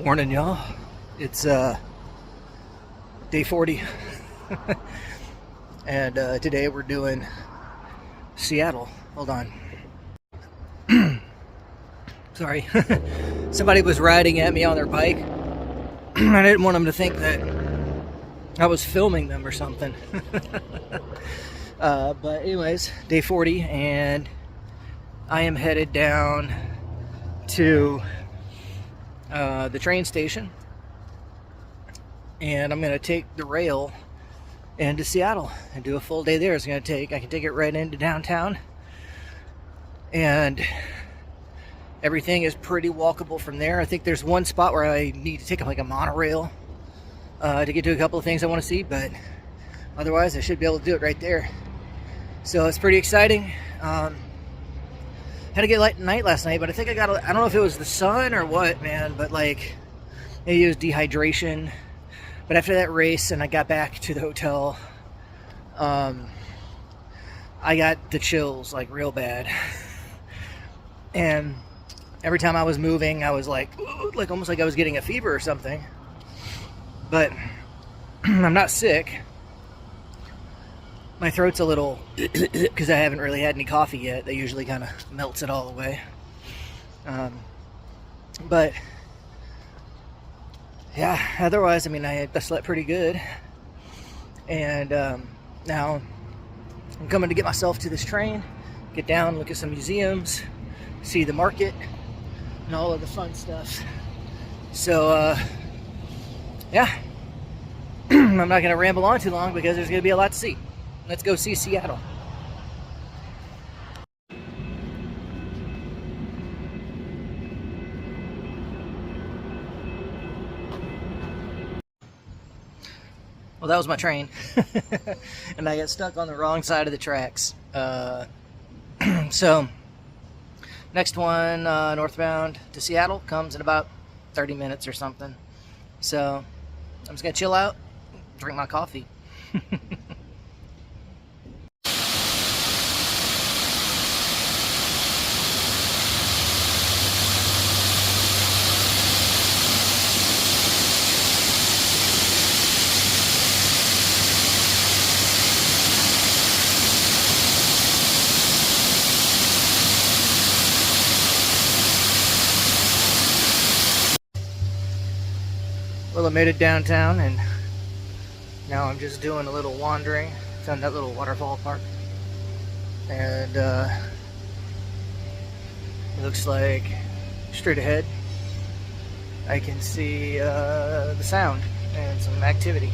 Morning, y'all. It's day 40, and today we're doing Seattle. Hold on. Sorry. Somebody was riding at me on their bike. I didn't want them to think that I was filming them or something. But anyways, day 40, and I am headed down to the train station, and I'm going to take the rail into Seattle and do a full day there. I can take it right into downtown, and everything is pretty walkable from there. I think there's one spot where I need to take like a monorail to get to a couple of things I want to see, but otherwise I should be able to do it right there. So it's pretty exciting. Had a good night last night, but I think I don't know if it was the sun or what, man, but like maybe it was dehydration. But after that race and I got back to the hotel, I got the chills like real bad. And every time I was moving, I was like almost like I was getting a fever or something. But I'm not sick. My throat's a little, because I haven't really had any coffee yet. That usually kind of melts it all away. But yeah, otherwise, I mean, I slept pretty good. And now I'm coming to get myself to this train, get down, look at some museums, see the market, and all of the fun stuff. So yeah, I'm not going to ramble on too long because there's going to be a lot to see. Let's go see Seattle. Well, that was my train. And I got stuck on the wrong side of the tracks. So, next one, northbound to Seattle, comes in about 30 minutes or something. So, I'm just going to chill out, drink my coffee. Well, I made it downtown, and now I'm just doing a little wandering. Found that little waterfall park, and it looks like straight ahead I can see the sound and some activity.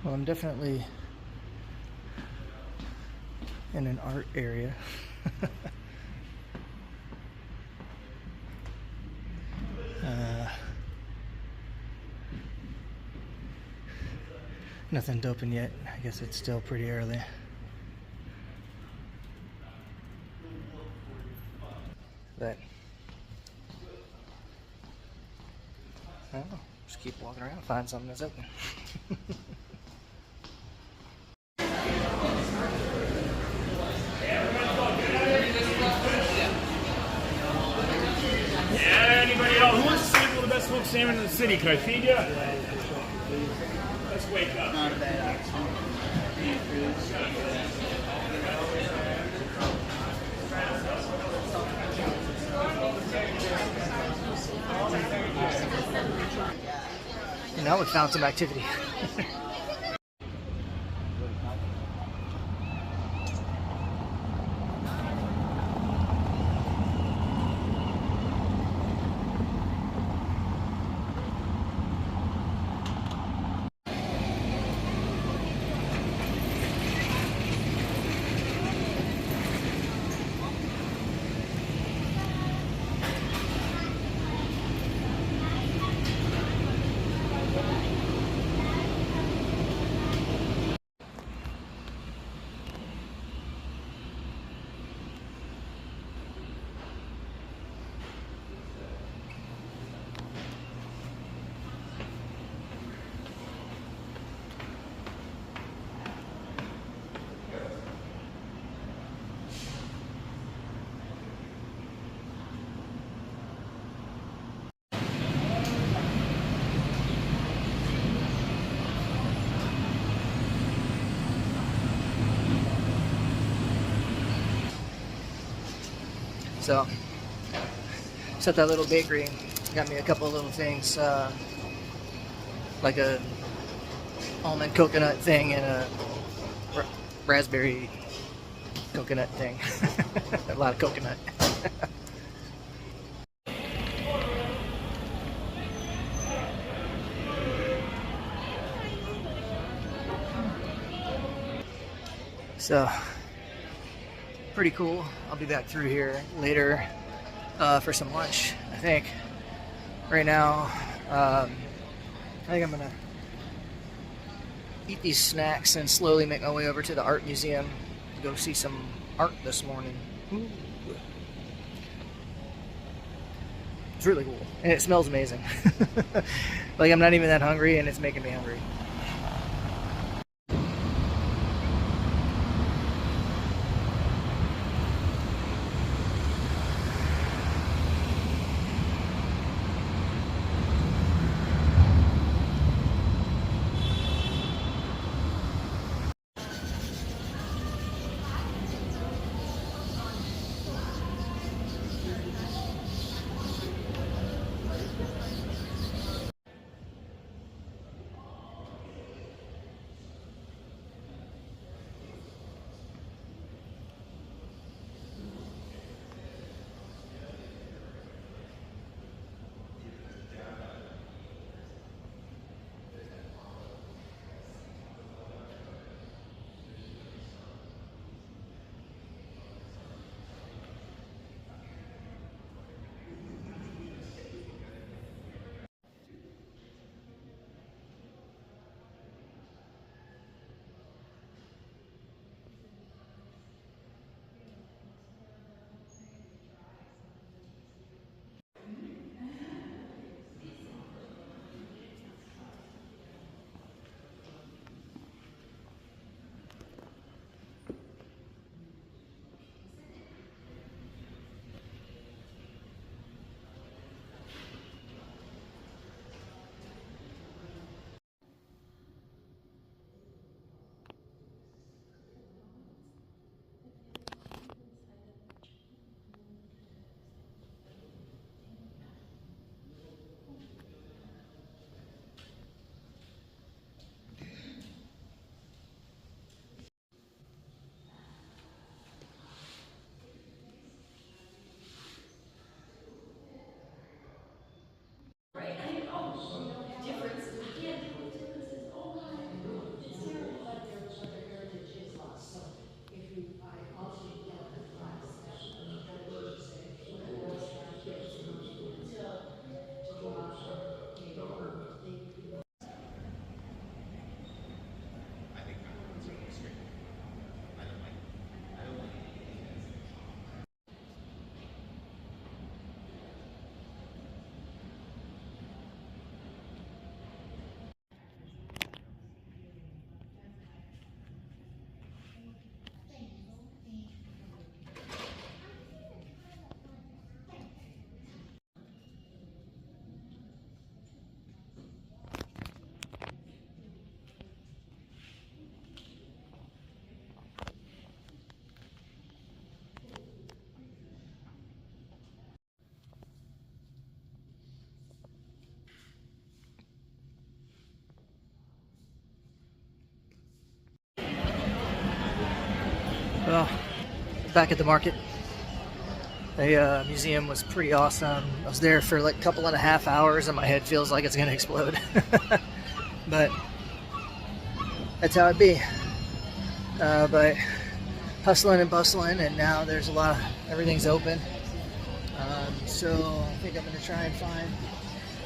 Well, I'm definitely in an art area. Nothing doping yet. I guess it's still pretty early. But I don't know. Just keep walking around, find something that's open. Yeah, anybody else? Who wants to sample the best smoked salmon in the city? Can I feed you? Let's wake up. Not a bad option. Now we found some activity. So, it's at that little bakery. Got me a couple of little things, like a almond coconut thing and a raspberry coconut thing. A lot of coconut. So, pretty cool. I'll be back through here later for some lunch, I think. Right now, I think I'm gonna eat these snacks and slowly make my way over to the art museum to go see some art this morning. Ooh. It's really cool, and it smells amazing. Like, I'm not even that hungry, and it's making me hungry. Well, back at the market. The museum was pretty awesome. I was there for like a couple and a half hours and my head feels like it's going to explode. But that's how it be. But hustling and bustling, and now there's a lot of, everything's open. So I think I'm going to try and find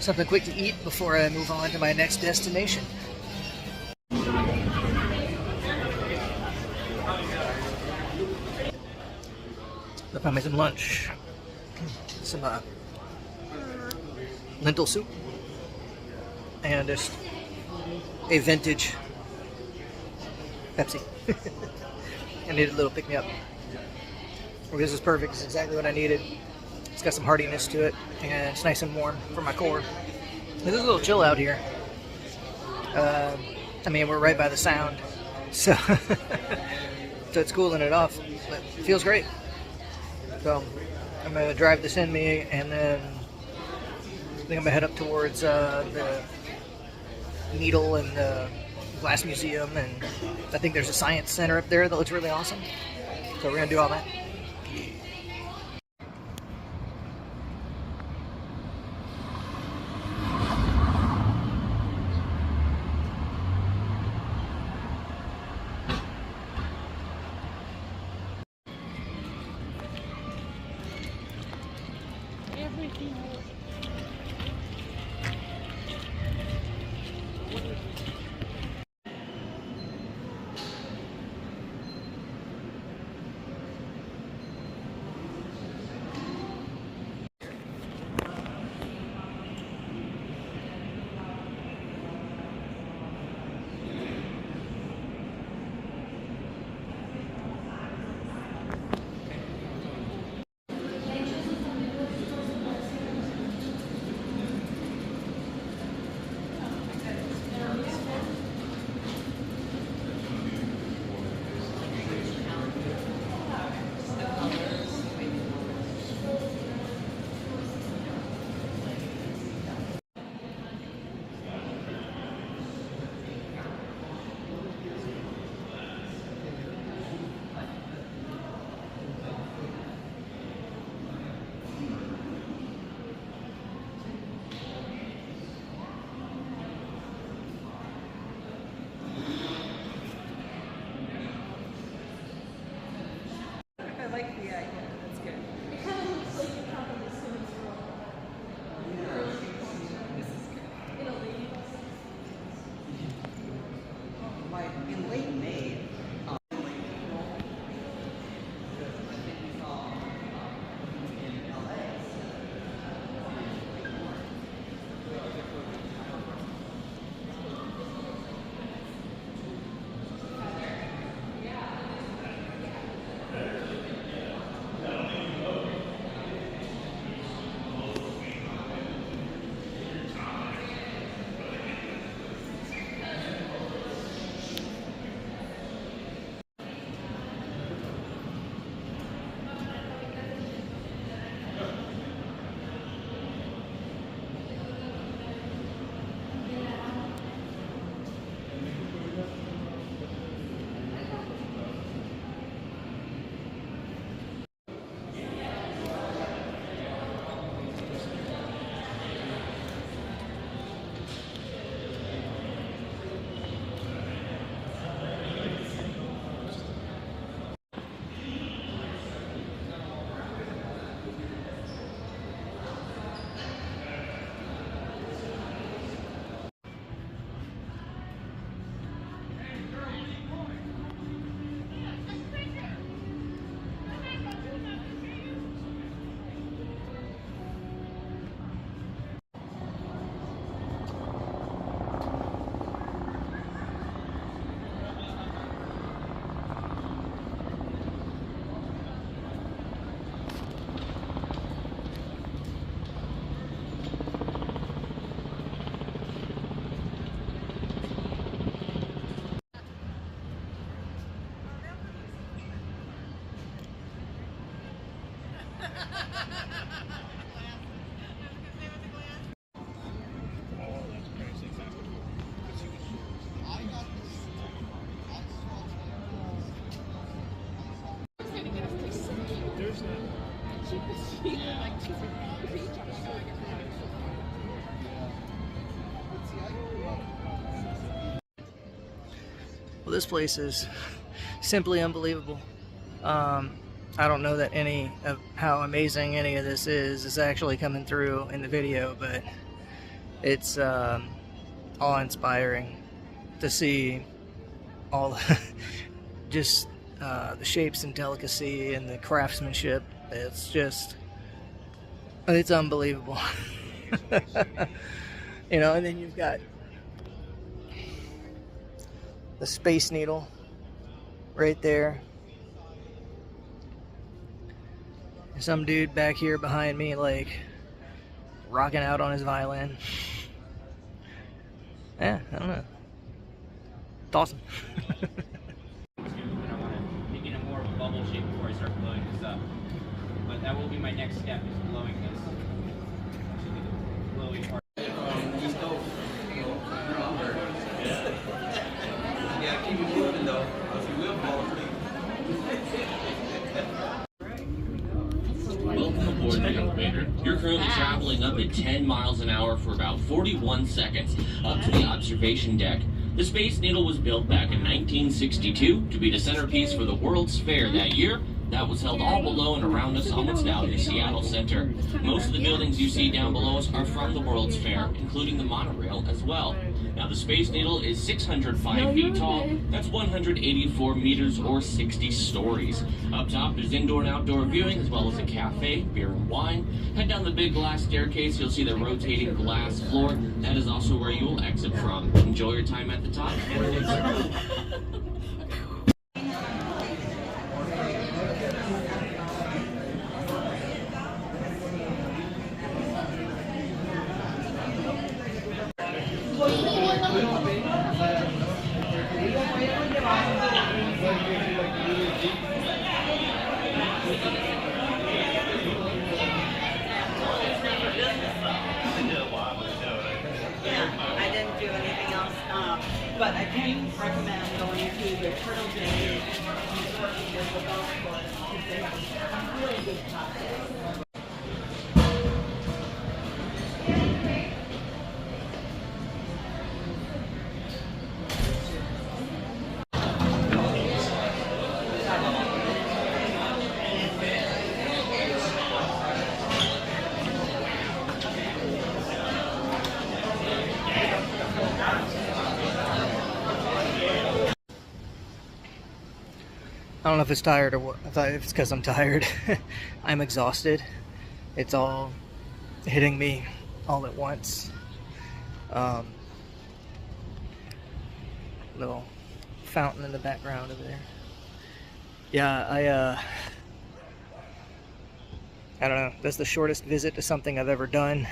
something quick to eat before I move on to my next destination. I found me some lunch. Some lentil soup. And just a vintage Pepsi. I needed a little pick-me-up. Well, this is perfect. It's exactly what I needed. It's got some heartiness to it, and it's nice and warm for my core. There's a little chill out here. I mean, we're right by the Sound, so so it's cooling it off, but it feels great. So I'm gonna drive this in me, and then I think I'm gonna head up towards the Needle and the Glass Museum, and I think there's a science center up there that looks really awesome. So we're gonna do all that. I like the idea. That's good. It kind of looks like you're probably swimming through This is good. Italy. Like in late May, I think we saw in LA. Well, this place is simply unbelievable. I don't know that any of how amazing any of this is actually coming through in the video, but it's awe-inspiring to see all the, just the shapes and delicacy and the craftsmanship. It's unbelievable. You know, and then you've got the Space Needle right there. Some dude back here behind me, like, rocking out on his violin. Yeah, I don't know. It's awesome. I want to make it a more of a bubble shape before I start blowing this up. But that will be my next step, is blowing this. Actually, the blowing part. Just go. Yeah, keep it moving though, or you will fall asleep. Welcome aboard the elevator. You're currently traveling up at 10 miles an hour for about 41 seconds up to the observation deck. The Space Needle was built back in 1962 to be the centerpiece for the World's Fair that year. That was held all below and around us on what's now the Seattle Center. Most of the buildings you see down below us are from the World's Fair, including the monorail as well. Now, the Space Needle is 605 feet tall. That's 184 meters or 60 stories. Up top, there's indoor and outdoor viewing, as well as a cafe, beer and wine. Head down the big glass staircase, you'll see the rotating glass floor. That is also where you will exit from. Enjoy your time at the top. I didn't do anything else, but I can recommend going to the Turtle Bay Resort because the golf course, because they have really good cocktails. I don't know if it's tired or what. I thought if it's because I'm tired. I'm exhausted. It's all hitting me all at once. Little fountain in the background over there. Yeah, I don't know. That's the shortest visit to something I've ever done.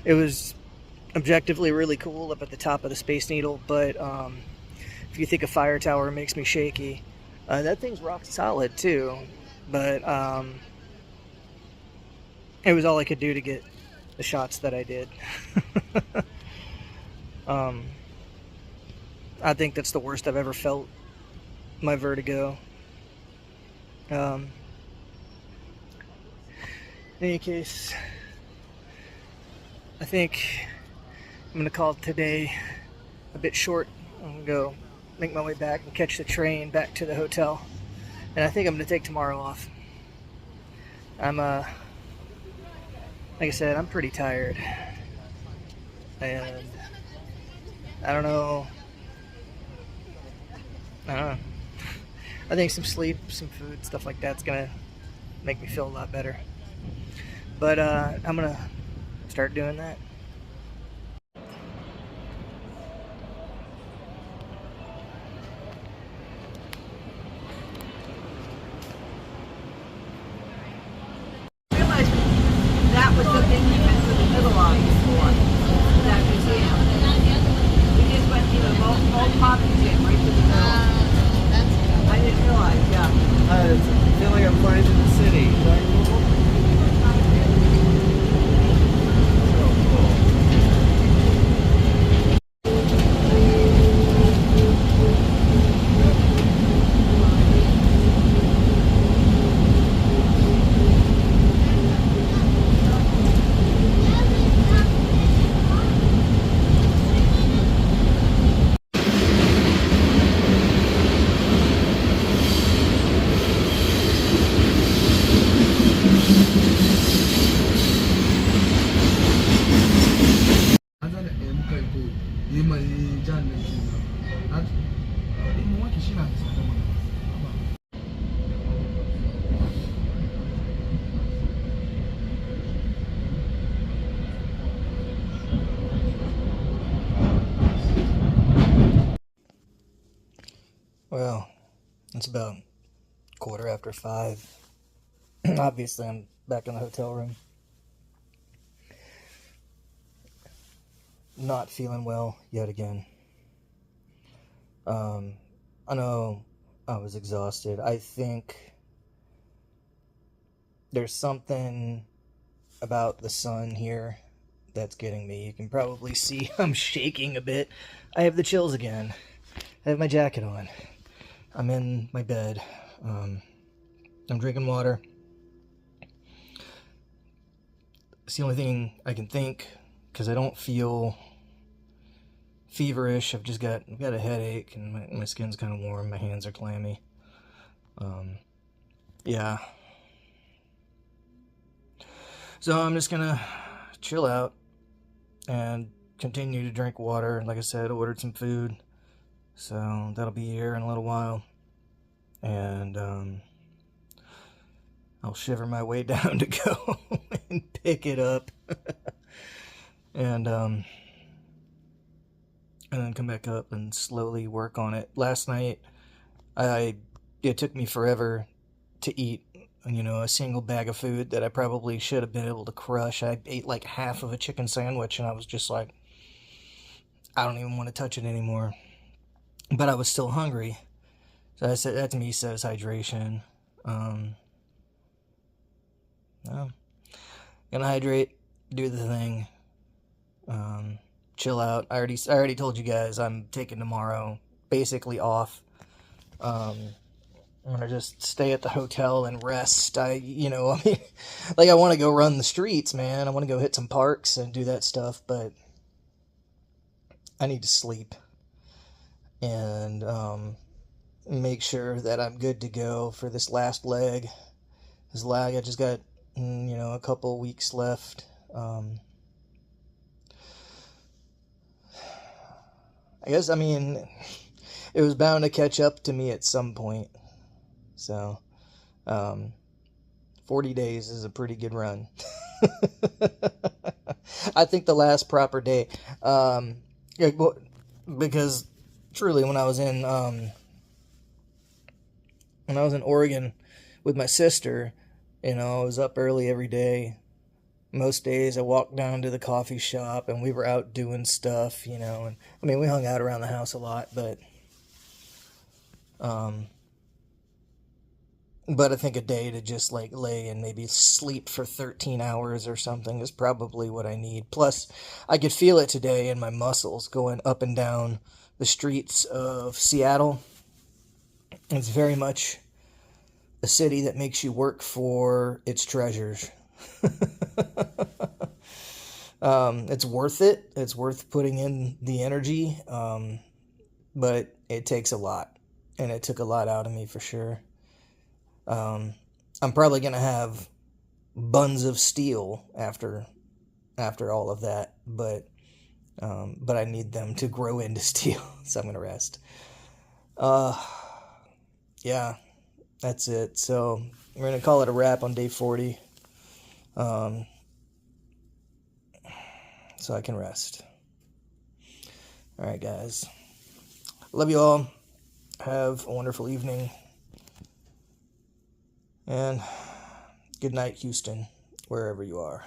It was objectively really cool up at the top of the Space Needle, but if you think a fire tower makes me shaky, that thing's rock solid too, but it was all I could do to get the shots that I did. I think that's the worst I've ever felt my vertigo. In any case, I think I'm going to call today a bit short. I'm going to go make my way back and catch the train back to the hotel. And I think I'm going to take tomorrow off. I'm, like I said, I'm pretty tired. And I don't know. I think some sleep, some food, stuff like that's going to make me feel a lot better. But I'm going to start doing that. That was the thing we went to the middle office for, that museum. We just went to the old pop museum, right to the middle. I didn't realize, yeah. I feel like I'm flying to the city. So cool. Well, it's about 5:15. Obviously, I'm back in the hotel room. Not feeling well yet again. I know I was exhausted. I think there's something about the sun here that's getting me. You can probably see I'm shaking a bit. I have the chills again. I have my jacket on. I'm in my bed. I'm drinking water. It's the only thing I can think, because I don't feel feverish. I've got a headache, and my skin's kind of warm. My hands are clammy. Yeah. So I'm just gonna chill out and continue to drink water. Like I said, I ordered some food, so that'll be here in a little while. And I'll shiver my way down to go and pick it up. And then come back up and slowly work on it. Last night, it took me forever to eat, a single bag of food that I probably should have been able to crush. I ate like half of a chicken sandwich, and I was just like, I don't even want to touch it anymore. But I was still hungry. So I said, that to me says hydration. Gonna hydrate, do the thing, chill out. I already told you guys I'm taking tomorrow basically off. I'm gonna just stay at the hotel and rest. I want to go run the streets, man. I want to go hit some parks and do that stuff, but I need to sleep and make sure that I'm good to go for this last leg. This leg, I just got, a couple weeks left. I guess, it was bound to catch up to me at some point. So, 40 days is a pretty good run. I think the last proper day, because truly when I was in Oregon with my sister, I was up early every day. Most days I walked down to the coffee shop and we were out doing stuff, and we hung out around the house a lot, but I think a day to just lay and maybe sleep for 13 hours or something is probably what I need. Plus, I could feel it today in my muscles going up and down the streets of Seattle. It's very much a city that makes you work for its treasures. It's worth it. It's worth putting in the energy. But it takes a lot, and it took a lot out of me for sure. I'm probably going to have buns of steel after all of that, but I need them to grow into steel, so I'm going to rest. Yeah, that's it. So we're going to call it a wrap on day 40. So I can rest. All right, guys. Love you all. Have a wonderful evening. And good night, Houston, wherever you are.